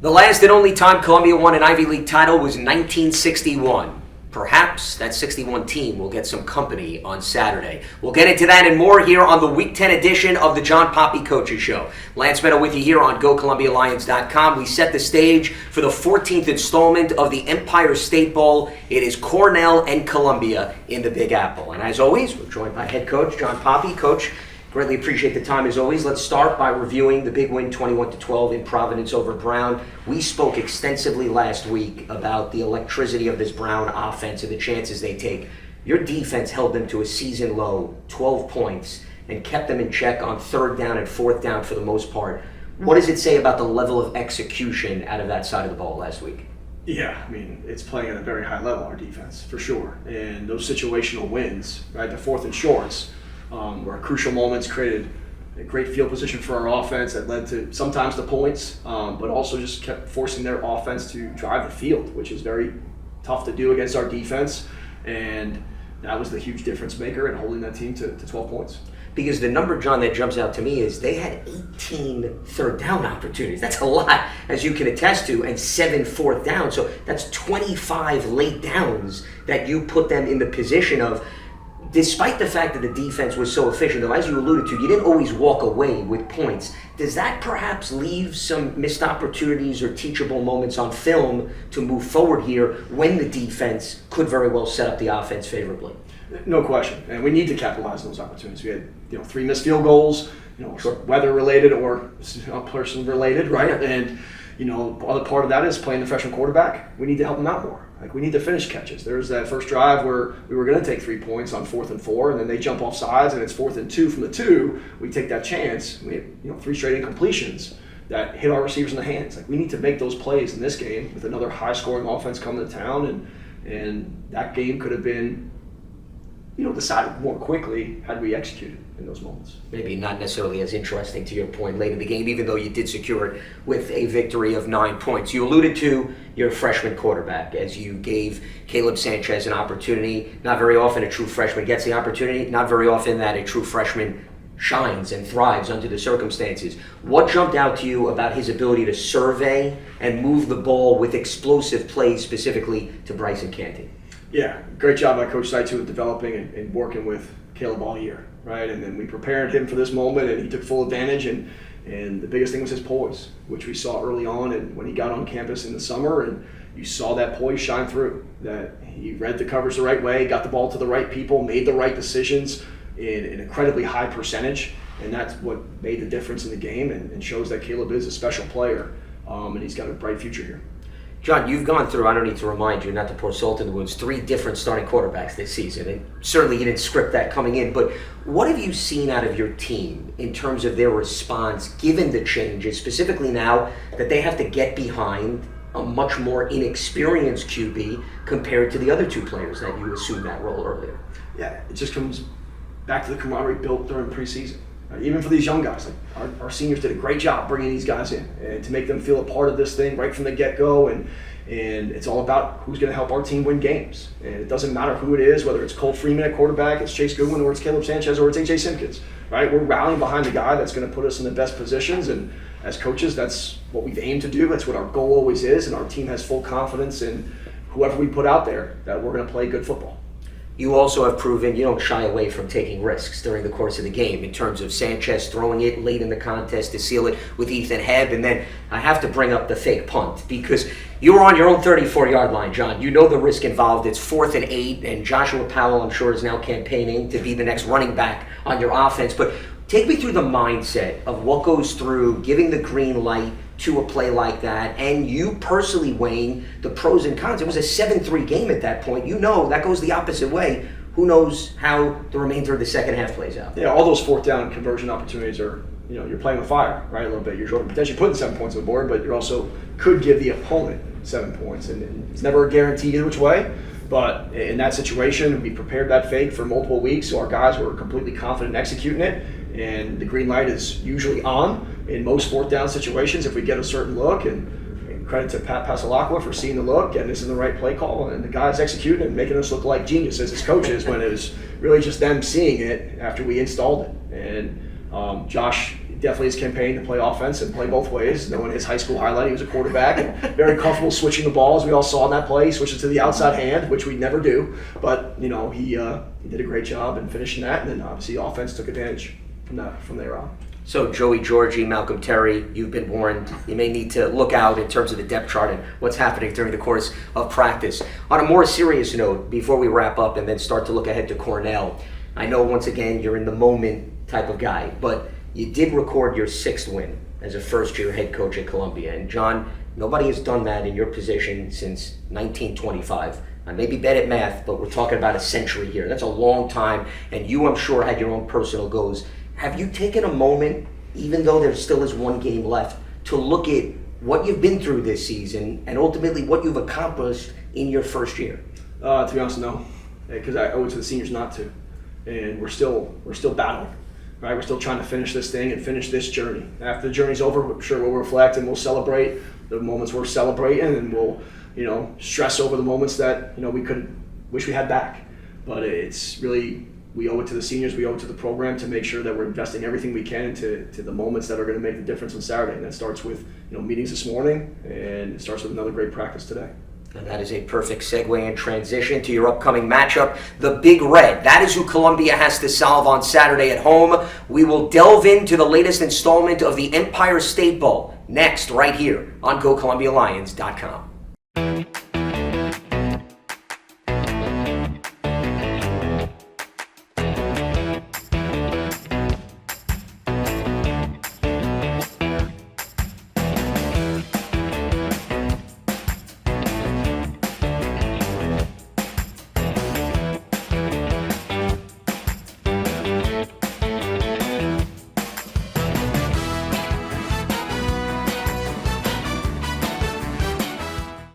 The last and only time Columbia won an Ivy League title was 1961. Perhaps that 61 team will get some company on Saturday. We'll get into that and more here on the Week 10 edition of the John Poppy Coaches Show. Lance Meadow with you here on GoColumbiaLions.com. We set the stage for the 14th installment of the Empire State Bowl. It is Cornell and Columbia in the Big Apple. And as always, we're joined by head coach John Poppy. Coach, greatly appreciate the time as always. Let's start by reviewing the big win 21-12 in Providence over Brown. We spoke extensively last week about the electricity of this Brown offense and the chances they take. Your defense held them to a season low 12 points and kept them in check on third down and fourth down for the most part. What does it say about the level of execution out of that side of the ball last week? Yeah, I mean, it's playing at a very high level, our defense, for sure. And those situational wins, right, the fourth and shorts, where crucial moments created a great field position for our offense that led to sometimes the points, but also just kept forcing their offense to drive the field, which is very tough to do against our defense. And that was the huge difference maker in holding that team to 12 points. Because the number, John, that jumps out to me is they had 18 third down opportunities. That's a lot, as you can attest to, and 7 fourth downs. So that's 25 late downs that you put them in the position of. Despite the fact that the defense was so efficient, though, as you alluded to, you didn't always walk away with points. Does that perhaps leave some missed opportunities or teachable moments on film to move forward here when the defense could very well set up the offense favorably? No question, and we need to capitalize on those opportunities. We had 3 missed field goals, Sure. weather related or person related, right? And other part of that is playing the freshman quarterback. We need to help them out more. Like, we need to finish catches. There's that first drive where we were going to take 3 points on 4th and 4, and then they jump off sides, and it's 4th and 2 from the 2. We take that chance. We have 3 straight incompletions that hit our receivers in the hands. Like, we need to make those plays in this game with another high-scoring offense coming to town, and that game could have been decided more quickly had we executed in those moments. Maybe not necessarily as interesting to your point late in the game, even though you did secure it with a victory of 9 points. You alluded to your freshman quarterback as you gave Caleb Sanchez an opportunity. Not very often a true freshman gets the opportunity. Not very often that a true freshman shines and thrives under the circumstances. What jumped out to you about his ability to survey and move the ball with explosive plays specifically to Bryson Canty? Yeah, great job by Coach Saitu with developing and working with Caleb all year, right? And then we prepared him for this moment, and he took full advantage. And the biggest thing was his poise, which we saw early on and when he got on campus in the summer. And you saw that poise shine through, that he read the coverage the right way, got the ball to the right people, made the right decisions in an incredibly high percentage. And that's what made the difference in the game and shows that Caleb is a special player, and he's got a bright future here. John, you've gone through, I don't need to remind you, not to pour salt in the wounds, 3 different starting quarterbacks this season. And certainly you didn't script that coming in, but what have you seen out of your team in terms of their response given the changes, specifically now that they have to get behind a much more inexperienced QB compared to the other 2 players that you assumed that role earlier? Yeah, it just comes back to the camaraderie built during preseason. Even for these young guys, like our seniors did a great job bringing these guys in and to make them feel a part of this thing right from the get-go. And it's all about who's going to help our team win games. And it doesn't matter who it is, whether it's Cole Freeman at quarterback, it's Chase Goodwin, or it's Caleb Sanchez, or it's A.J. Simpkins. Right? We're rallying behind the guy that's going to put us in the best positions. And as coaches, that's what we've aimed to do. That's what our goal always is. And our team has full confidence in whoever we put out there that we're going to play good football. You also have proven you don't shy away from taking risks during the course of the game in terms of Sanchez throwing it late in the contest to seal it with Ethan Hebb. And then I have to bring up the fake punt because you were on your own 34-yard line, John. You know the risk involved. It's 4th and 8, and Joshua Powell, I'm sure, is now campaigning to be the next running back on your offense. But take me through the mindset of what goes through giving the green light to a play like that, and you personally weighing the pros and cons. It was a 7-3 game at that point. You know that goes the opposite way. Who knows how the remainder of the second half plays out? Yeah, all those 4th down conversion opportunities are, you're playing with fire, right, a little bit. You're potentially putting 7 points on the board, but you also could give the opponent 7 points. And it's never a guarantee either which way. But in that situation, we prepared that fake for multiple weeks, so our guys were completely confident in executing it. And the green light is usually on in most 4th down situations if we get a certain look. And credit to Pat Pasalakwa for seeing the look, getting us in the right play call, and the guys executing and making us look like geniuses as coaches when it was really just them seeing it after we installed it. And Josh definitely his campaign to play offense and play both ways. Knowing his high school highlight, he was a quarterback and very comfortable switching the ball, as we all saw in that play. He switched it to the outside hand, which we never do. But he did a great job in finishing that, and then obviously offense took advantage from there on. So Joey Georgie, Malcolm Terry, you've been warned. You may need to look out in terms of the depth chart and what's happening during the course of practice. On a more serious note, before we wrap up and then start to look ahead to Cornell, I know once again you're in the moment type of guy, but you did record your 6th win as a first-year head coach at Columbia. And John, nobody has done that in your position since 1925. I may be bad at math, but we're talking about a century here. That's a long time, and you, I'm sure, had your own personal goals. Have you taken a moment, even though there still is one game left, to look at what you've been through this season and ultimately what you've accomplished in your first year? To be honest, no, because I owe it to the seniors not to, and we're still battling. Right, we're still trying to finish this thing and finish this journey. After the journey's over, I'm sure we'll reflect and we'll celebrate the moments we're celebrating, and we'll stress over the moments that we could wish we had back. But it's really, we owe it to the seniors, we owe it to the program to make sure that we're investing everything we can into the moments that are going to make the difference on Saturday. And that starts with meetings this morning, and it starts with another great practice today. And that is a perfect segue and transition to your upcoming matchup, the Big Red. That is who Columbia has to solve on Saturday at home. We will delve into the latest installment of the Empire State Bowl next, right here on GoColumbiaLions.com.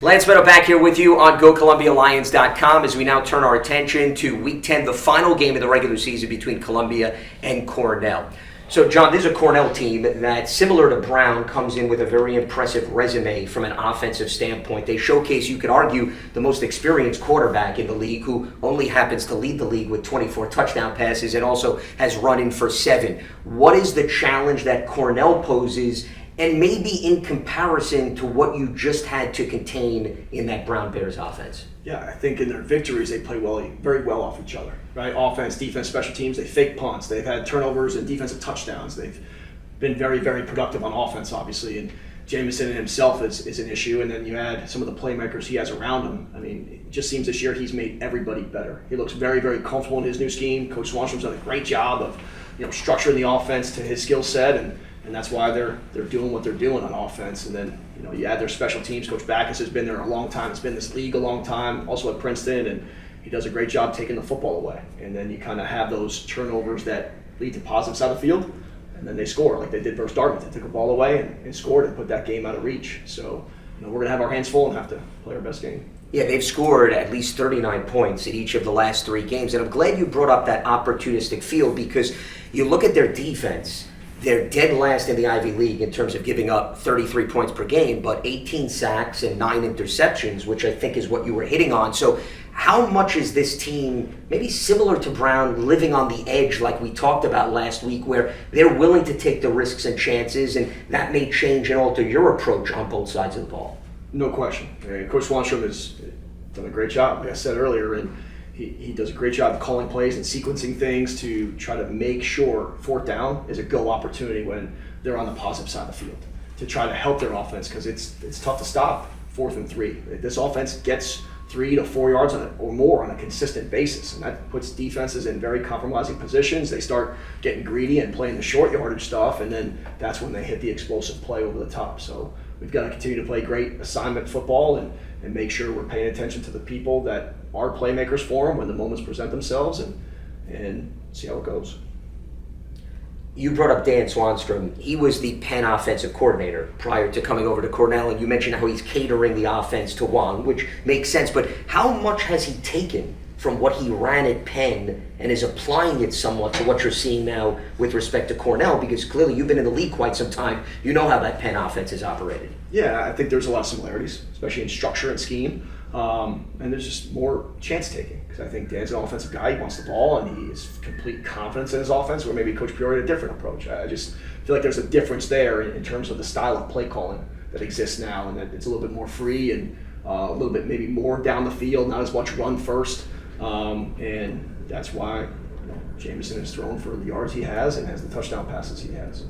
Lance Meadow back here with you on GoColumbiaLions.com as we now turn our attention to Week 10, the final game of the regular season between Columbia and Cornell. So, John, this is a Cornell team that, similar to Brown, comes in with a very impressive resume from an offensive standpoint. They showcase, you could argue, the most experienced quarterback in the league, who only happens to lead the league with 24 touchdown passes and also has run in for 7. What is the challenge that Cornell poses, and maybe in comparison to what you just had to contain in that Brown Bears offense? Yeah, I think in their victories, they play very well off each other, right? Offense, defense, special teams, they fake punts. They've had turnovers and defensive touchdowns. They've been very, very productive on offense, obviously. And Jameson himself is an issue. And then you add some of the playmakers he has around him. I mean, it just seems this year he's made everybody better. He looks very, very comfortable in his new scheme. Coach Swanstrom's done a great job of structuring the offense to his skill set, and that's why they're doing what they're doing on offense. And then you add their special teams. Coach Backus has been there a long time. It's been in this league a long time, also at Princeton, and he does a great job taking the football away. And then you kind of have those turnovers that lead to positive side of the field, and then they score like they did versus Dartmouth. They took a ball away and scored and put that game out of reach. So we're going to have our hands full and have to play our best game. Yeah, they've scored at least 39 points in each of the last 3 games. And I'm glad you brought up that opportunistic field, because you look at their defense. They're dead last in the Ivy League in terms of giving up 33 points per game, but 18 sacks and 9 interceptions, which I think is what you were hitting on. So how much is this team, maybe similar to Brown, living on the edge like we talked about last week, where they're willing to take the risks and chances, and that may change and alter your approach on both sides of the ball? No question. Coach Swanstrom has done a great job, like I said earlier, and he does a great job of calling plays and sequencing things to try to make sure 4th down is a go opportunity when they're on the positive side of the field, to try to help their offense, because it's tough to stop 4th and 3. This offense gets 3 to 4 yards or more on a consistent basis, and that puts defenses in very compromising positions. They start getting greedy and playing the short yardage stuff, and then that's when they hit the explosive play over the top. So we've got to continue to play great assignment football and make sure we're paying attention to the people that are playmakers for them when the moments present themselves, and see how it goes. You brought up Dan Swanstrom. He was the Penn offensive coordinator prior to coming over to Cornell, and you mentioned how he's catering the offense to Wong, which makes sense, but how much has he taken from what he ran at Penn and is applying it somewhat to what you're seeing now with respect to Cornell? Because clearly you've been in the league quite some time. You know how that Penn offense is operated. Yeah, I think there's a lot of similarities, especially in structure and scheme. And there's just more chance taking, because I think Dan's an offensive guy. He wants the ball and he has complete confidence in his offense, where maybe Coach Peoria had a different approach. I just feel like there's a difference there in terms of the style of play calling that exists now, and that it's a little bit more free and a little bit maybe more down the field, not as much run first, and that's why Jameson is thrown for the yards he has and has the touchdown passes he has.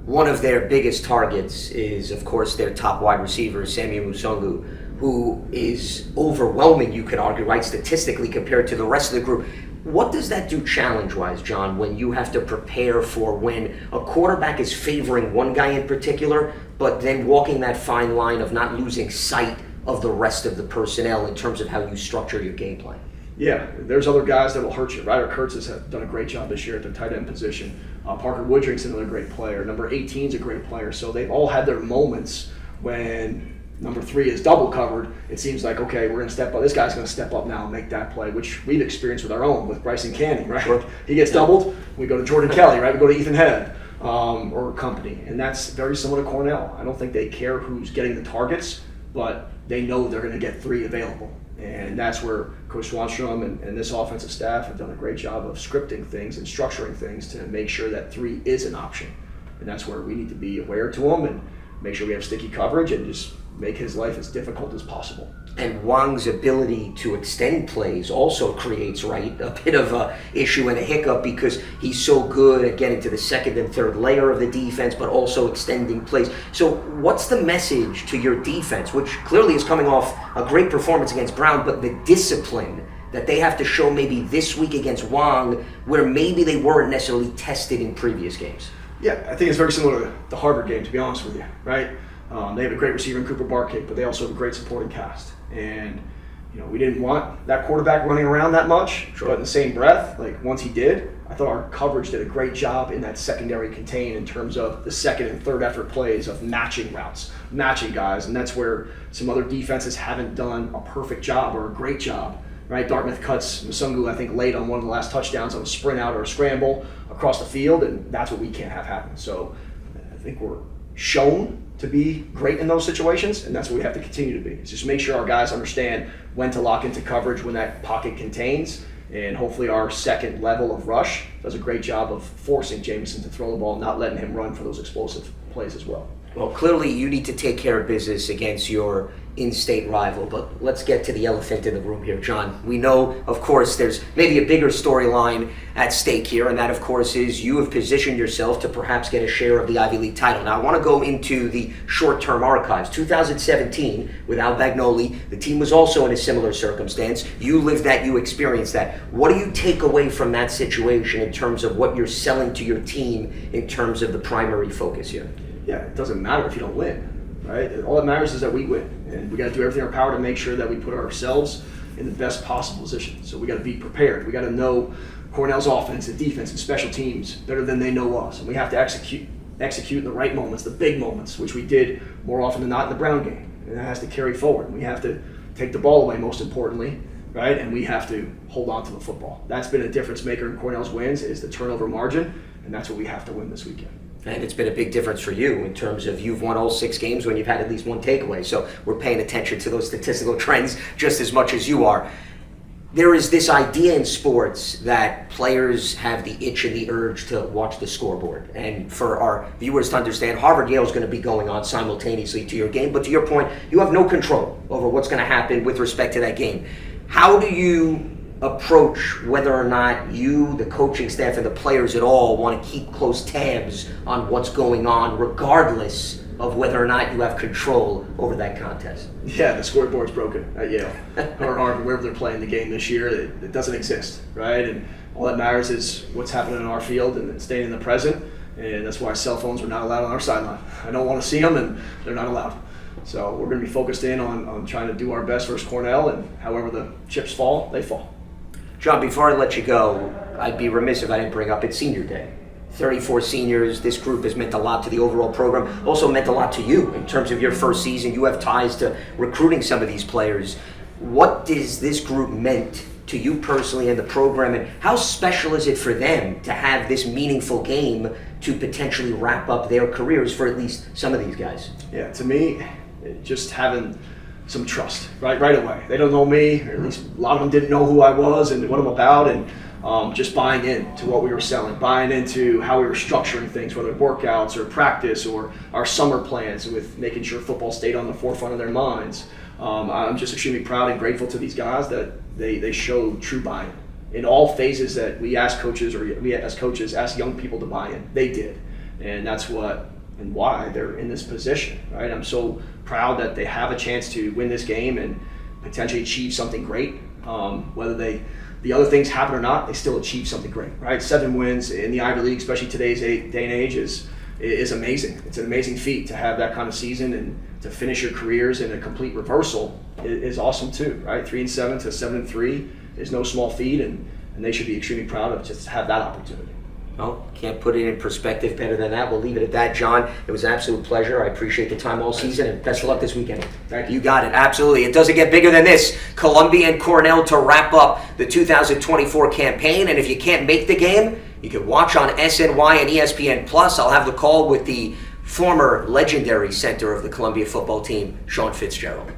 One of their biggest targets is, of course, their top wide receiver, Samuel Musungu, who is overwhelming, you could argue, right, statistically compared to the rest of the group. What does that do challenge-wise, John, when you have to prepare for when a quarterback is favoring one guy in particular, but then walking that fine line of not losing sight of the rest of the personnel in terms of how you structure your game plan? Yeah, there's other guys that will hurt you. Ryder Kurtz has done a great job this year at the tight end position. Parker Woodring's another great player. Number 18 is a great player. So they've all had their moments when number 3 is double covered. It seems like, okay, we're going to step up. This guy's going to step up now and make that play, which we've experienced with our own, with Bryson Canning, right? Sure. He gets doubled, we go to Jordan Kelly, right? We go to Ethan Head or company. And that's very similar to Cornell. I don't think they care who's getting the targets, but they know they're going to get 3 available. And that's where Coach Swanstrom and this offensive staff have done a great job of scripting things and structuring things to make sure that 3 is an option. And that's where we need to be aware to him and make sure we have sticky coverage and just make his life as difficult as possible. And Wang's ability to extend plays also creates, right, a bit of a issue and a hiccup because he's so good at getting to the second and third layer of the defense, but also extending plays. So what's the message to your defense, which clearly is coming off a great performance against Brown, but the discipline that they have to show maybe this week against Wang, where maybe they weren't necessarily tested in previous games? Yeah, I think it's very similar to the Harvard game, to be honest with you, right? They have a great receiver in Cooper Barcake, but they also have a great supporting cast. And, we didn't want that quarterback running around that much, sure. But in the same breath, like once he did, I thought our coverage did a great job in that secondary contain in terms of the second and third effort plays of matching routes, matching guys. And that's where some other defenses haven't done a perfect job or a great job, right? Dartmouth cuts Musungu, I think, late on one of the last touchdowns on a sprint out or a scramble across the field, and that's what we can't have happen. So I think we're shown to be great in those situations, and that's what we have to continue to be. It's just make sure our guys understand when to lock into coverage when that pocket contains, and hopefully our second level of rush does a great job of forcing Jameson to throw the ball, not letting him run for those explosive plays as well. Well, clearly you need to take care of business against your in-state rival, but let's get to the elephant in the room here, John. We know, of course, there's maybe a bigger storyline at stake here, and that, of course, is you have positioned yourself to perhaps get a share of the Ivy League title. Now, I want to go into the short-term archives. 2017, with Al Bagnoli, the team was also in a similar circumstance. You lived that, you experienced that. What do you take away from that situation in terms of what you're selling to your team in terms of the primary focus here? Yeah, it doesn't matter if you don't win, right? All that matters is that we win, and we got to do everything in our power to make sure that we put ourselves in the best possible position. So we got to be prepared. We got to know Cornell's offense and defense and special teams better than they know us, and we have to execute in the right moments, the big moments, which we did more often than not in the Brown game, and that has to carry forward. We have to take the ball away, most importantly, right? And we have to hold on to the football. That's been a difference maker in Cornell's wins, is the turnover margin, and that's what we have to win this weekend. And it's been a big difference for you in terms of you've won all 6 games when you've had at least one takeaway. So we're paying attention to those statistical trends just as much as you are. There is this idea in sports that players have the itch and the urge to watch the scoreboard. And for our viewers to understand, Harvard-Yale is going to be going on simultaneously to your game. But to your point, you have no control over what's going to happen with respect to that game. How do you approach whether or not you, the coaching staff, and the players at all want to keep close tabs on what's going on, regardless of whether or not you have control over that contest? Yeah, the scoreboard's broken at Yale or Harvard, wherever they're playing the game this year. It doesn't exist, right? And all that matters is what's happening in our field and staying in the present. And that's why cell phones are not allowed on our sideline. I don't want to see them, and they're not allowed. So we're going to be focused in on trying to do our best versus Cornell, and however the chips fall, they fall. John, before I let you go, I'd be remiss if I didn't bring up it's senior day. 34 seniors. This group has meant a lot to the overall program. Also meant a lot to you in terms of your first season. You have ties to recruiting some of these players. What does this group meant to you personally and the program, and how special is it for them to have this meaningful game to potentially wrap up their careers for at least some of these guys? Yeah, to me, just having some trust right away. They don't know me, or at least a lot of them didn't know who I was and what I'm about, and just buying into what we were selling, buying into how we were structuring things, whether workouts or practice or our summer plans, with making sure football stayed on the forefront of their minds. I'm just extremely proud and grateful to these guys that they showed true buy-in in all phases that we as coaches ask young people to buy in. They did, and that's what and why they're in this position, right? I'm so proud that they have a chance to win this game and potentially achieve something great. Whether the other things happen or not, they still achieve something great, right? 7 wins in the Ivy League, especially today's day and age, is amazing. It's an amazing feat to have that kind of season, and to finish your careers in a complete reversal is awesome too, right? 3-7 to 7-3 is no small feat, and they should be extremely proud of just to have that opportunity. Well, can't put it in perspective better than that. We'll leave it at that, John. It was an absolute pleasure. I appreciate the time all season, and best of luck this weekend. Thank you. You got it. Absolutely. It doesn't get bigger than this. Columbia and Cornell to wrap up the 2024 campaign, and if you can't make the game, you can watch on SNY and ESPN+. I'll have the call with the former legendary center of the Columbia football team, Sean Fitzgerald.